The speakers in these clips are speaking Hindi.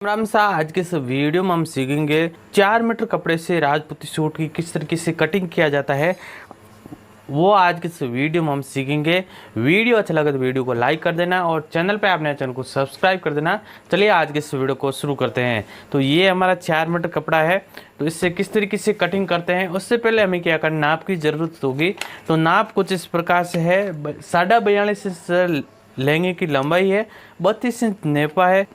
राम सा आज के इस वीडियो में हम सीखेंगे 4 मीटर कपड़े से राजपूती सूट की किस तरीके से कटिंग किया जाता है। वो आज के इस वीडियो में हम सीखेंगे। वीडियो अच्छा लगे तो वीडियो को लाइक कर देना और चैनल पे आपने चैनल को सब्सक्राइब कर देना। चलिए आज के इस वीडियो को शुरू करते हैं। तो ये हमारा 4 मीटर कपड़ा है, तो इससे किस तरीके से कटिंग करते हैं उससे पहले हमें क्या करना, नाप की ज़रूरत होगी। तो नाप कुछ इस प्रकार से है, 42.5 इंच लहंगे की लंबाई है, 32 इंच नेपा है,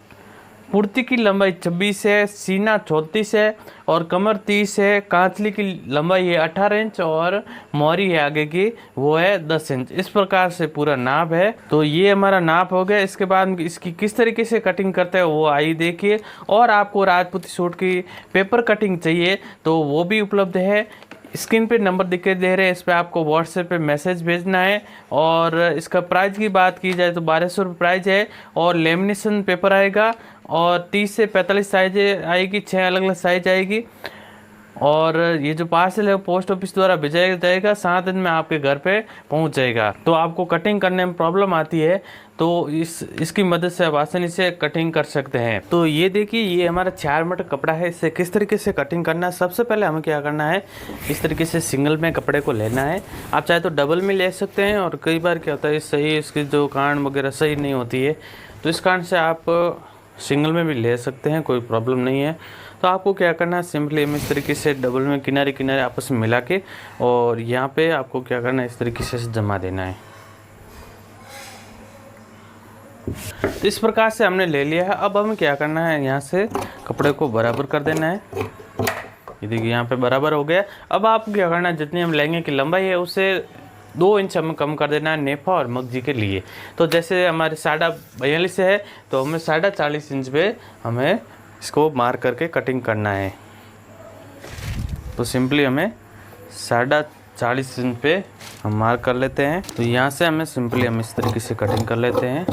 कुर्ती की लंबाई 26 है, सीना 34 है और कमर 30 है, कांचली की लंबाई है 18 इंच और मोहरी है आगे की वो है 10 इंच। इस प्रकार से पूरा नाप है। तो ये हमारा नाप हो गया। इसके बाद इसकी किस तरीके से कटिंग करते हैं वो आइए देखिए। और आपको राजपूती सूट की पेपर कटिंग चाहिए तो वो भी उपलब्ध है। स्क्रीन पे नंबर दिखे दे रहे हैं, इस पर आपको व्हाट्सएप पे मैसेज भेजना है। और इसका प्राइस की बात की जाए तो 1200 रुपये प्राइस है और लेमिनेशन पेपर आएगा और 30 से 45 साइज आएगी, 6 अलग अलग साइज आएगी। और ये जो पार्सल है वो पोस्ट ऑफिस द्वारा भेजा जाएगा, 7 दिन में आपके घर पे पहुंच जाएगा। तो आपको कटिंग करने में प्रॉब्लम आती है तो इसकी मदद से आप आसानी से कटिंग कर सकते हैं। तो ये देखिए, ये हमारा 4 मीटर कपड़ा है। इससे किस तरीके से कटिंग करना है, सबसे पहले हमें क्या करना है, इस तरीके से सिंगल में कपड़े को लेना है। आप चाहे तो डबल में ले सकते हैं। और कई बार क्या होता है, सही इसकी जो कान वगैरह सही नहीं होती है तो इस कारण से आप सिंगल में भी ले सकते हैं, कोई प्रॉब्लम नहीं है। तो आपको क्या करना है, सिंपली हम इस तरीके से डबल में किनारे किनारे आपस में मिला के और यहाँ पे आपको क्या करना है, इस तरीके से जमा देना है। तो इस प्रकार से हमने ले लिया है। अब हमें क्या करना है, यहाँ से कपड़े को बराबर कर देना है। ये देखिए यहाँ पे बराबर हो गया। अब आपको क्या करना है, जितनी हम लहंगे की लंबाई है उससे 2 इंच हमें कम कर देना है नेफा और मगजी के लिए। तो जैसे हमारे 42.5 है तो हमें 40.5 इंच पे हमें इसको मार्क करके कटिंग करना है। तो सिंपली हमें 40.5 इंच पे हम मार्क कर लेते हैं। तो यहाँ से हमें सिंपली हम इस तरीके से कटिंग कर लेते हैं।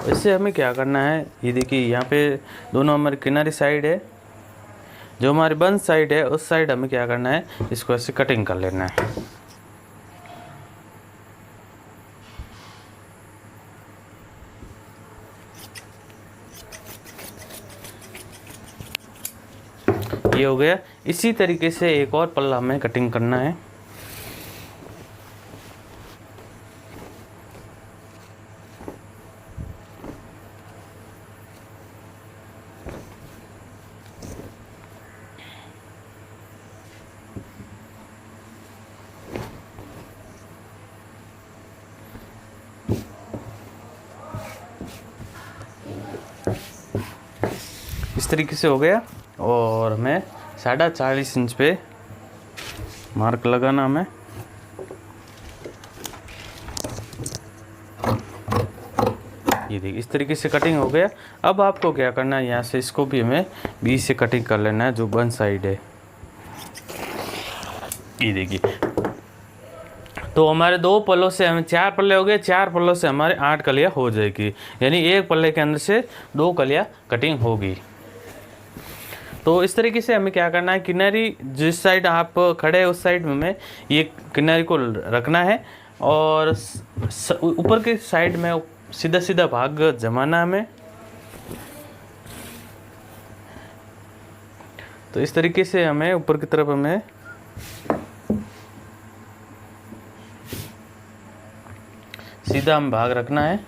इससे हमें क्या करना है, ये देखिए यहाँ पे दोनों हमारे किनारी साइड है, जो हमारी बंद साइड है उस साइड हमें क्या करना है, इसको ऐसे कटिंग कर लेना है। ये हो गया। इसी तरीके से एक और पल्ला हमें कटिंग करना है। इस तरीके से हो गया और हमें 40.5 इंच पे मार्क लगाना हमें। ये देखिए इस तरीके से कटिंग हो गया। अब आपको क्या करना है, यहाँ से इसको भी हमें बीच से कटिंग कर लेना है, जो बंद साइड है। ये देखिए, तो हमारे 2 पल्लों से हमें 4 पल्ले हो गए, 4 पल्लों से हमारे 8 कलियाँ हो जाएगी, यानी एक पल्ले के अंदर से 2 कलियाँ कटिंग होगी। तो इस तरीके से हमें क्या करना है, किनारी जिस साइड आप खड़े हैं उस साइड में हमें ये किनारी को रखना है और ऊपर के साइड में सीधा सीधा भाग जमाना हमें। तो इस तरीके से हमें ऊपर की तरफ हमें सीधा हम भाग रखना है।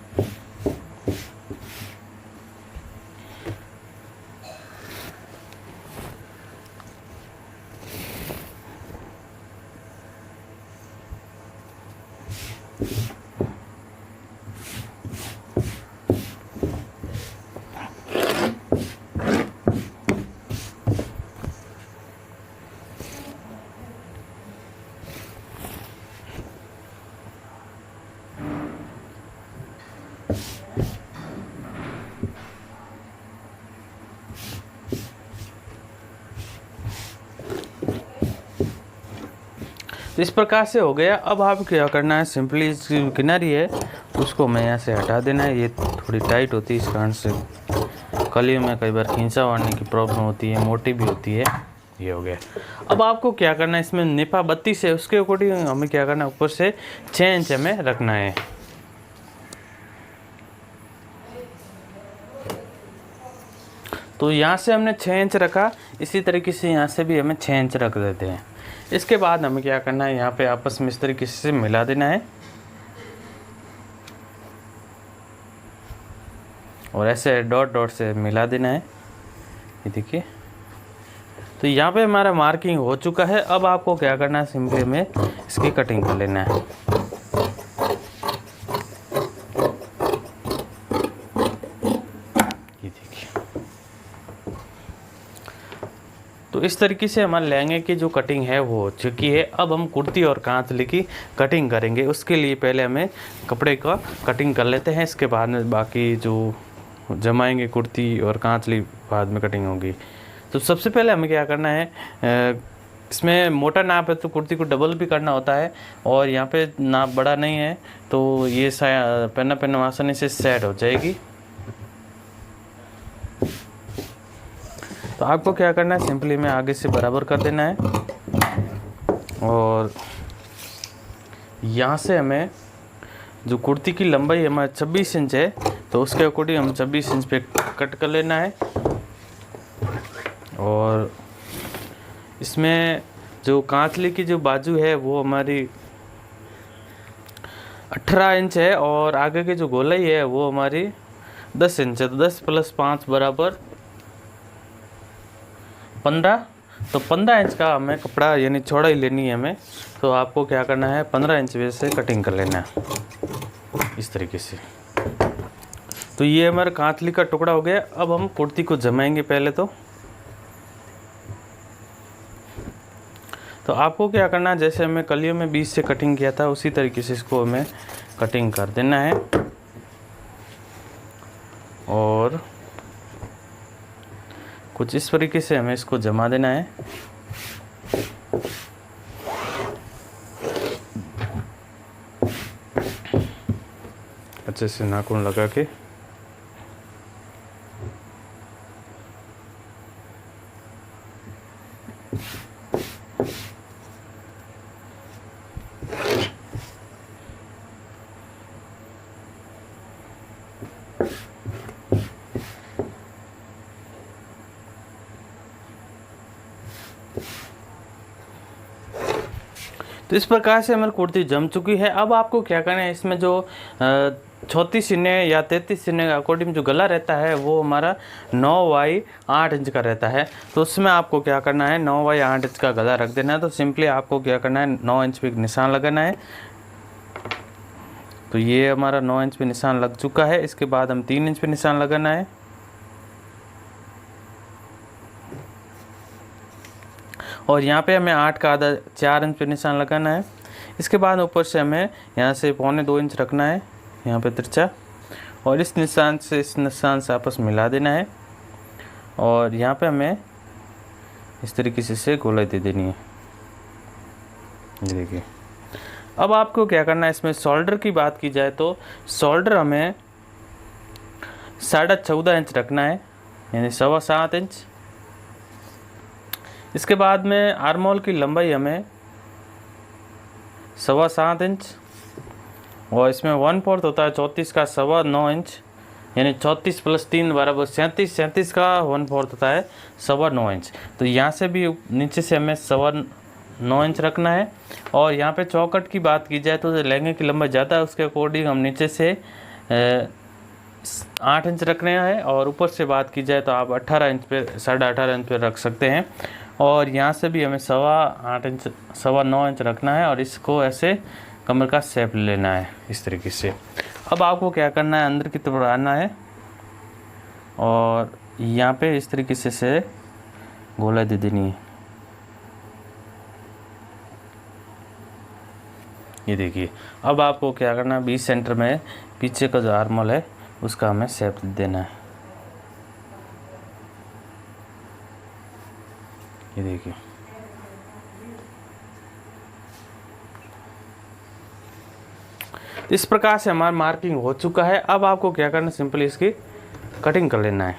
तो इस प्रकार से हो गया। अब आप क्या करना है, सिंपली इसकी किनारी है उसको मैं यहाँ से हटा देना है। ये थोड़ी टाइट होती है, इस कारण से कलियों में कई बार खींचा वाड़ने की प्रॉब्लम होती है, मोटी भी होती है। ये हो गया। अब आपको क्या करना है, इसमें निपा 32 है उसके अकॉर्डिंग हमें क्या करना है, ऊपर से 6 इंच हमें रखना है। तो यहाँ से हमने 6 इंच रखा, इसी तरीके से यहाँ से भी हमें 6 इंच रख देते हैं। इसके बाद हमें क्या करना है, यहाँ पे आपस में इस तरीके से मिला देना है और ऐसे डॉट डॉट से मिला देना है। ये देखिए, तो यहाँ पे हमारा मार्किंग हो चुका है। अब आपको क्या करना है, सिंपली हमें इसकी कटिंग कर लेना है। ये देखिए, तो इस तरीके से हमारे लहंगे की जो कटिंग है वो हो चुकी है। अब हम कुर्ती और कांतली की कटिंग करेंगे। उसके लिए पहले हमें कपड़े का कटिंग कर लेते हैं, इसके बाद में बाकी जो जमाएंगे कुर्ती और कांतली बाद में कटिंग होगी। तो सबसे पहले हमें क्या करना है, इसमें मोटा नाप है तो कुर्ती को डबल भी करना होता है, और यहाँ पे नाप बड़ा नहीं है तो ये पहना पहना आसानी से सेट हो जाएगी। तो आपको क्या करना है, सिंपली में आगे से बराबर कर देना है और यहाँ से हमें जो कुर्ती की लंबाई हमारे 26 इंच है तो उसके अकॉर्डिंग हम 26 इंच पे कट कर लेना है। और इसमें जो कांतली की जो बाजू है वो हमारी 18 इंच है और आगे की जो गोलाई है वो हमारी 10 इंच है। तो 10 + 5 बराबर 15। तो 15 इंच का हमें कपड़ा यानी चौड़ाई लेनी है हमें। तो आपको क्या करना है, 15 इंच से कटिंग कर लेना है इस तरीके से। तो ये हमारा कांतली का टुकड़ा हो गया। अब हम कुर्ती को जमाएंगे पहले। तो आपको क्या करना है, जैसे हमें कलियों में बीच से कटिंग किया था उसी तरीके से इसको हमें कटिंग कर देना है और कुछ इस तरीके से हमें इसको जमा देना है। अच्छे से नाखून लगा के तो इस प्रकार से हमारी कुर्ती जम चुकी है। अब आपको क्या करना है, इसमें जो 34 सीने या 33 सीने का अकॉर्डिंग जो गला रहता है वो हमारा 9/8 इंच का रहता है। तो उसमें आपको क्या करना है, 9/8 इंच का गला रख देना है। तो सिंपली आपको क्या करना है, 9 इंच पे निशान लगाना है। तो ये हमारा 9 इंच पे निशान लग चुका है। इसके बाद हम 3 इंच पे निशान लगाना है और यहाँ पे हमें 8 का आधा 4 इंच पे निशान लगाना है। इसके बाद ऊपर से हमें यहाँ से 1.25 इंच रखना है यहाँ पे तिरछा, और इस निशान से आपस मिला देना है और यहाँ पे हमें इस तरीके से गोलाई दे देनी है। ये देखिए, अब आपको क्या करना है, इसमें शोल्डर की बात की जाए तो शोल्डर हमें 14.5 इंच रखना है यानी 7.25 इंच। इसके बाद में आर्मोल की लंबाई हमें 7.25 इंच और इसमें 1/4 होता है 34 का 9.25 इंच यानी 34 + 3 बराबर 37 का 1/4 होता है 9.25 इंच। तो यहाँ से भी नीचे से हमें 9.25 इंच रखना है। और यहाँ पे चौकट की बात की जाए तो लहंगे की लंबाई ज़्यादा है, उसके अकॉर्डिंग हम नीचे से 8 इंच रखने हैं और ऊपर से बात की जाए तो आप 18 इंच पे 18.5 इंच पे रख सकते हैं। और यहाँ से भी हमें 8.25 इंच 9.25 इंच रखना है और इसको ऐसे कमर का शेप लेना है इस तरीके से। अब आपको क्या करना है, अंदर की तरफ आना है और यहाँ पे इस तरीके से गोला दे देनी है। ये देखिए, अब आपको क्या करना है, 20 सेंटर में पीछे का जो आर्मोल है उसका हमें शेप देना है। ये देखिए, इस प्रकार से हमारा मार्किंग हो चुका है। अब आपको क्या करना है, सिंपली इसकी कटिंग कर लेना है।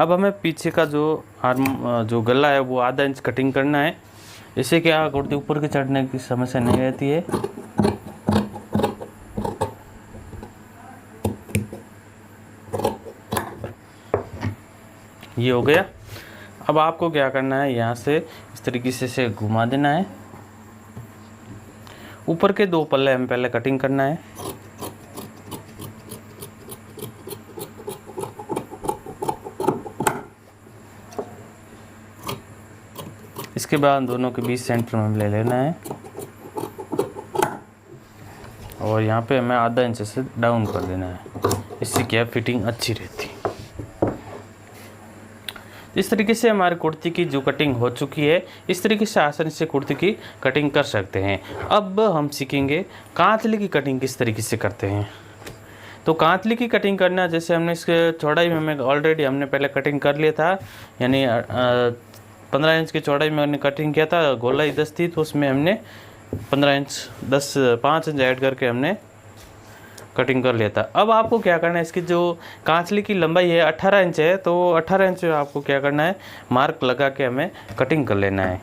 अब हमें पीछे का जो आर्म जो गला है वो आधा इंच कटिंग करना है। इससे क्या कुर्ती ऊपर के चढ़ने की समस्या नहीं रहती है। ये हो गया। अब आपको क्या करना है, यहाँ से इस तरीके से घुमा देना है। ऊपर के 2 पल्ले हमें पहले कटिंग करना है। इसके बाद दोनों के बीच सेंटर में ले लेना है और यहाँ पे हमें आधा इंच से डाउन कर देना है। इससे क्या फिटिंग अच्छी रहती है। इस तरीके से हमारी कुर्ती की जो कटिंग हो चुकी है, इस तरीके से आसानी से कुर्ती की कटिंग कर सकते हैं। अब हम सीखेंगे कांतली की कटिंग किस तरीके से करते हैं। तो कांतली की कटिंग करना, जैसे हमने इसके चौड़ाई में हमें ऑलरेडी हमने पहले कटिंग कर लिया था, यानी 15 इंच की चौड़ाई में हमने कटिंग किया था। गोलाई 10 थी तो उसमें हमने 15 इंच 5 इंच ऐड करके हमने कटिंग कर लिया था। अब आपको क्या करना है, इसकी जो कांचली की लंबाई है 18 इंच है, तो 18 इंच आपको क्या करना है, मार्क लगा के हमें कटिंग कर लेना है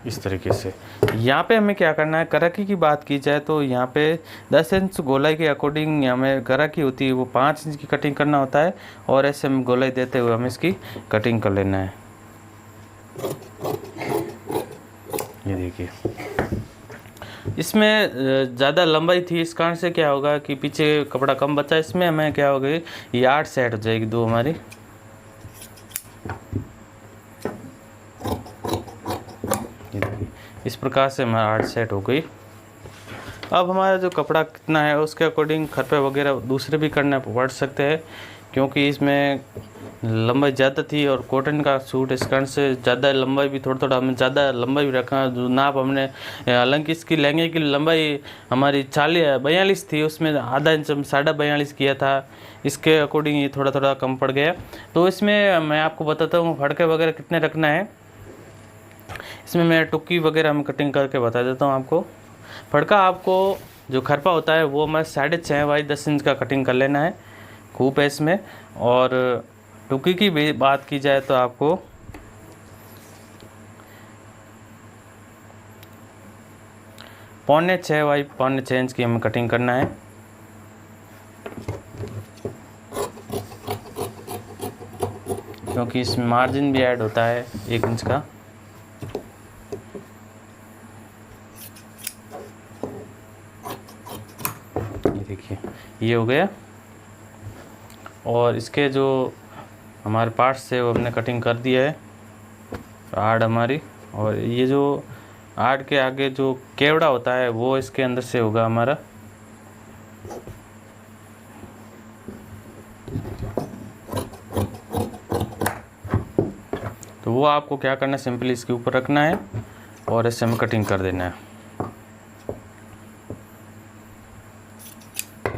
इस तरीके से। यहाँ पे हमें क्या करना है, कराकी की बात की जाए तो यहाँ पे 10 इंच गोलाई के अकॉर्डिंग हमें कराकी होती है वो 5 इंच की कटिंग करना होता है, और ऐसे हम गोलाई देते हुए हमें इसकी कटिंग कर लेना है। ये देखिए, इसमें ज़्यादा लंबाई थी, इस कारण से क्या होगा कि पीछे कपड़ा कम बचा। इसमें हमें क्या होगा, ये 8 सेट हो जाएगी 2 हमारी। इस प्रकार से हमारा 8 सेट हो गई। अब हमारा जो कपड़ा कितना है उसके अकॉर्डिंग खरपे वगैरह दूसरे भी करने पड़ सकते हैं, क्योंकि इसमें लंबाई ज़्यादा थी और कॉटन का सूट, इस कारण से ज़्यादा लंबाई भी थोड़ा हमें ज़्यादा लंबाई भी रखा। जो नाप हमने, हालांकि इसकी लहंगे की लंबाई हमारी 42 थी, उसमें आधा इंच 42.5 किया था। इसके अकॉर्डिंग ये थोड़ा कम पड़ गया। तो इसमें मैं आपको बताता हूँ फड़के वगैरह कितने रखना है। इसमें मैं टुक्की वगैरह हम कटिंग करके बता देता हूँ आपको। फड़का आपको जो खरपा होता है वो मैं 6.5 बाई 10 इंच का कटिंग कर लेना है, खूब है इसमें। और टुक्की की भी बात की जाए तो आपको 6.25 बाई 6.25 इंच की हमें कटिंग करना है। क्योंकि इसमें मार्जिन भी ऐड होता है 1 इंच का। ये देखिए, ये हो गया। और इसके जो हमारे पार्ट्स से वो हमने कटिंग कर दिया है, आड़ हमारी। और ये जो आड़ के आगे जो केवड़ा होता है वो इसके अंदर से होगा हमारा। तो वो आपको क्या करना है, सिंपली इसके ऊपर रखना है और ऐसे हमें कटिंग कर देना है।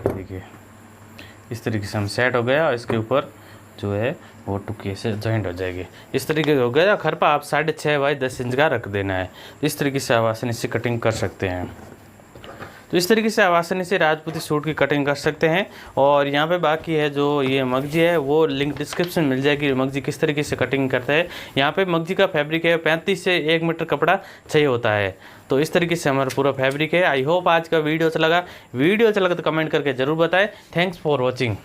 देखिए, इस तरीके से हम सेट हो गया और इसके ऊपर जो है वो टुकी से जॉइंट हो जाएगी। इस तरीके से हो गया। खरपा आप 6.5 बाई 10 इंच का रख देना है। इस तरीके से आप आसानी से कटिंग कर सकते हैं। तो इस तरीके से आप आसानी से राजपूती सूट की कटिंग कर सकते हैं। और यहाँ पे बाकी है जो ये मगजी है, वो लिंक डिस्क्रिप्शन मिल जाएगी। मगजी किस तरीके से कटिंग करते हैं। यहाँ पे मगजी का फैब्रिक है 35 से 1 मीटर कपड़ा चाहिए होता है। तो इस तरीके से हमारा पूरा फैब्रिक है। आई होप आज का वीडियो अच्छा लगा। वीडियो अच्छा लगा तो कमेंट करके ज़रूर बताएं। Thanks for watching.